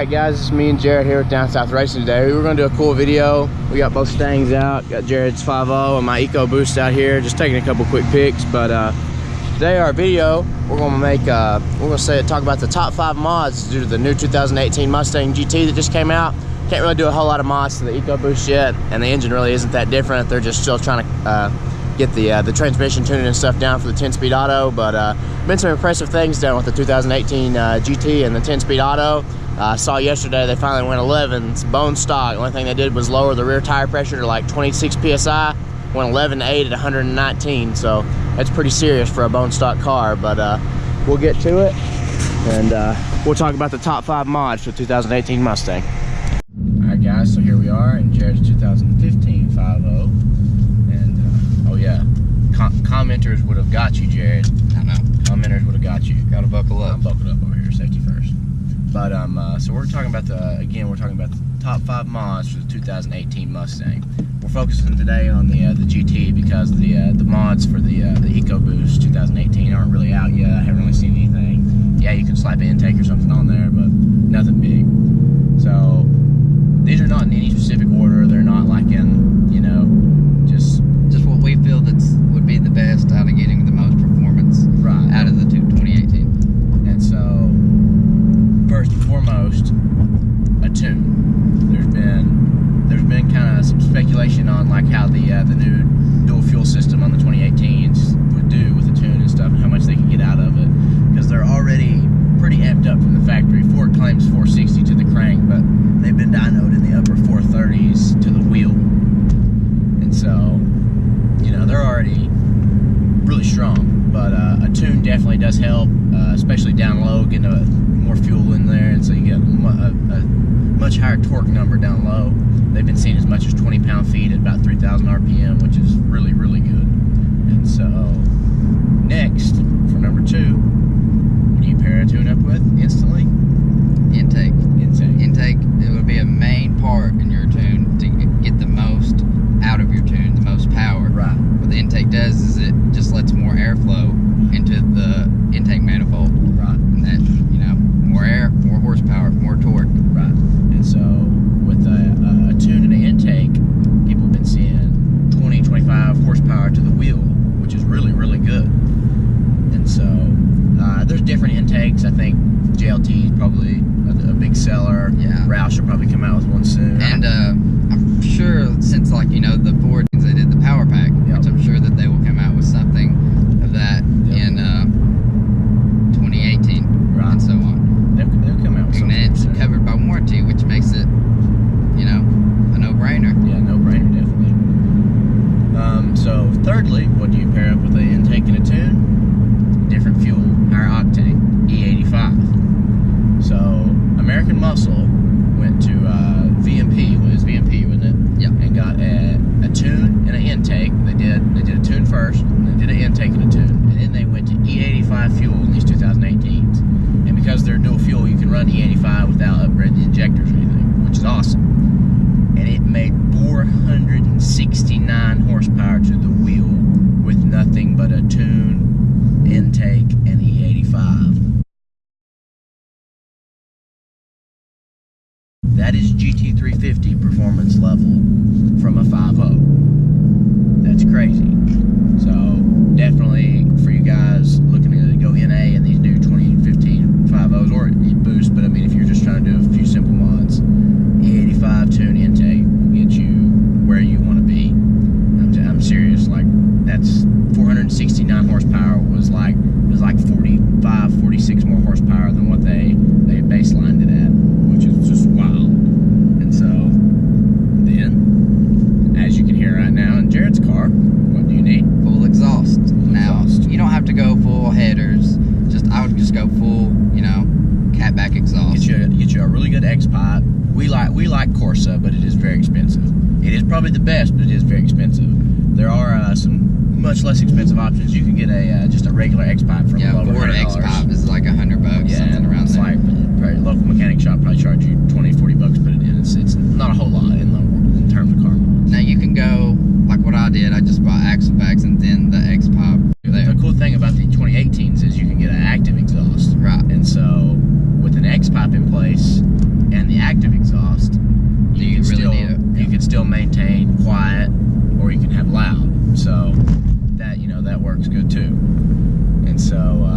Alright guys, it's me and Jared here with Down South Racing today. We're going to do a cool video. We got both Mustangs out, got Jared's 5.0 and my EcoBoost out here, just taking a couple quick pics. But today our video, we're going to make, talk about the top 5 mods due to the new 2018 Mustang GT that just came out. Can't really do a whole lot of mods to the EcoBoost yet, and the engine really isn't that different. They're just still trying to get the transmission tuning and stuff down for the 10-speed auto. But been some impressive things done with the 2018 GT and the 10-speed auto. I saw yesterday they finally went 11. It's bone stock. The only thing they did was lower the rear tire pressure to like 26 psi. Went 11 to 8 at 119. So that's pretty serious for a bone stock car. But we'll get to it, and we'll talk about the top 5 mods for the 2018 Mustang. All right, guys. So here we are in Jared's 2015 5.0, and oh yeah, commenters would have got you, Jared. I know. Commenters would have got you. Gotta buckle up. I'm buckled up over here. Safety first. But so we're talking about the top 5 mods for the 2018 Mustang. We're focusing today on the GT because the mods for the EcoBoost 2018 aren't really out yet. I haven't really seen anything. Yeah, you can slap an intake or something on there, but nothing big. So these are not in any specific order. They're not like in, you know, just what we feel would be the best out of getting the most performance out of the 2018. And so, first and foremost, a tune. There's been kind of some speculation on like how the new dual fuel system on the 2018s would do with the tune and stuff, and how much they can get out of it, because they're already pretty amped up from the factory. Ford claims 460 to the crank, but they've been dynoed in the upper 430s to the wheel, and so, you know, they're already really strong. But a tune definitely does help, especially down low, getting more fuel in there, and so you get a much higher torque number down low. They've been seen as much as 20 pound-feet at about 3,000 RPM, which is really, really good. And so, next, for number 2, what do you pair a tune up with instantly? Intake. Intake, it would be a main part in your tune to get the most out of your tune, the most power. Right. What the intake does is it just lets more airflow into the intake manifold. Right. And that, you know, more air, more horsepower, more torque. Right. And so, with a tune and an intake, people have been seeing 20, 25 horsepower to the wheel, which is really, really good. And so, there's different intakes. I think JLT is probably a big seller. Yeah. Roush will probably come out with one soon. And I'm sure, since, like, you know, the Ford, they did the Power Pack, which I'm sure that they will come out with something of that in 2018, right, and so on. They'll come out with something. And it's covered by warranty, which makes it, you know, a no-brainer. Yeah, no-brainer, definitely. So, thirdly, what do you pair up with an intake and a tune? Different fuel, higher octane, E85. So, American Muscle went to VMP, it was VMP, wasn't it? Yep. And got a tune and an intake. They did a tune first, and they did an intake and a tune, and then they went to E85 fuel in these 2018s. And because they're dual fuel, you can run E85 without upgrading the injectors or anything, which is awesome. And it made 469 horsepower to the wheel with nothing but a tune, intake, and E85. That is GT350 performance level from a 5.0. That's crazy. So definitely for you guys looking to go NA in these new 2015 5.0s or boost, but I mean if you're just trying to do a few simple mods, E85 tune intake will get you where you want to be. I'm serious. Like, that's 469 horsepower was like 45, 46 more horsepower than what they baselined it at, which is just wild. And so then, as you can hear right now in Jared's car, what do you need? Full exhaust. Now, you don't have to go full headers. I would just go full, you know, catback exhaust. Get you a really good X pipe. We like Corsa, but it is very expensive. It is probably the best, but it is very expensive. There are some much less expensive options. You can get just a regular X pipe for Ford X pipe is like $100, something around there. Like probably local mechanic shop probably charge you 20, 40 bucks to put it in. It's not a whole lot in terms of car mods. Now you can go like what I did. I just bought axle packs and then the X pipe. The cool thing about the 2018s is you can get an active exhaust. Right. And so with an X pipe in place and still maintain quiet, or you can have loud. So that, you know, that works good too. And so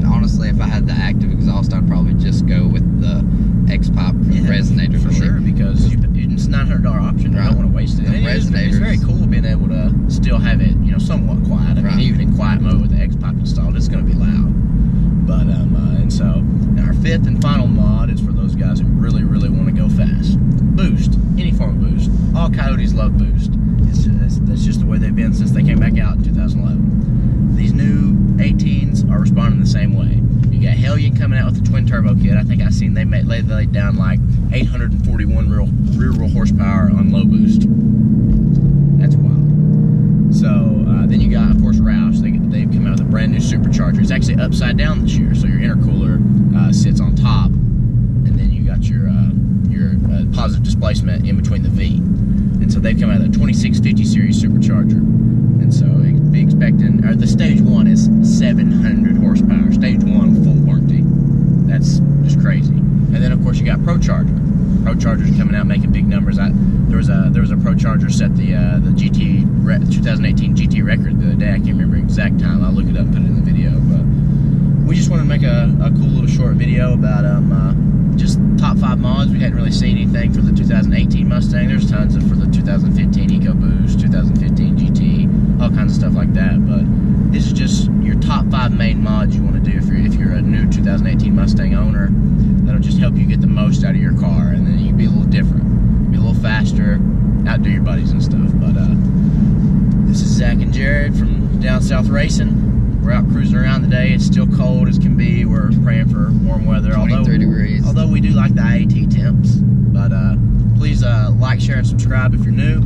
honestly, if I had the active exhaust, I'd probably just go with the X-pipe resonator. For sure, because it's a $900 option. Right. I don't want to waste it. And it's very cool being able to still have it, you know, somewhat quiet. I mean, even in quiet mode with the X-pipe installed, it's going to be loud. But and so our fifth and final mod is for those guys who really, really want to go fast. Boost, any form of boost. All coyotes love boost. That's just the way they've been since they came back out in 2011. These new 18s are responding the same way. You got Hellion coming out with the twin turbo kit. I think I've seen they laid down like 841 rear wheel horsepower on low boost. That's wild. So then you got, of course, Roush. They've come out with a brand new supercharger. It's actually upside down this year, so your intercooler sits on top, and then you got your positive displacement in between the V. And so they've come out with a 2650 series supercharger. And so be expecting, or the stage 1 is 700 horsepower. Stage 1 full warranty. That's just crazy. And then of course you got ProCharger. ProCharger's coming out making big numbers. There was a ProCharger set the 2018 GT record the other day. I can't remember the exact time. I'll look it up and put it in the video. But we just wanted to make a cool little short video about just top 5 mods. We hadn't really seen anything for the 2018 Mustang. There's tons for the 2015 EcoBoost, 2015 GT, all kinds of stuff like that. But this is just your top 5 main mods you want to do if you're a new 2018 Mustang owner. That'll just help you get the most out of your car, and then you can be a little different, be a little faster, outdo your buddies and stuff. But this is Zach and Jared from Down South Racing. We're out cruising around today. It's still cold as can be. We're praying for warm weather. 23 degrees. Although we do like the IAT temps. But please like, share, and subscribe if you're new.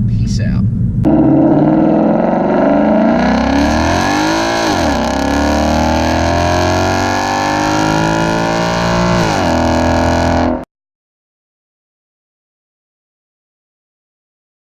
Peace out.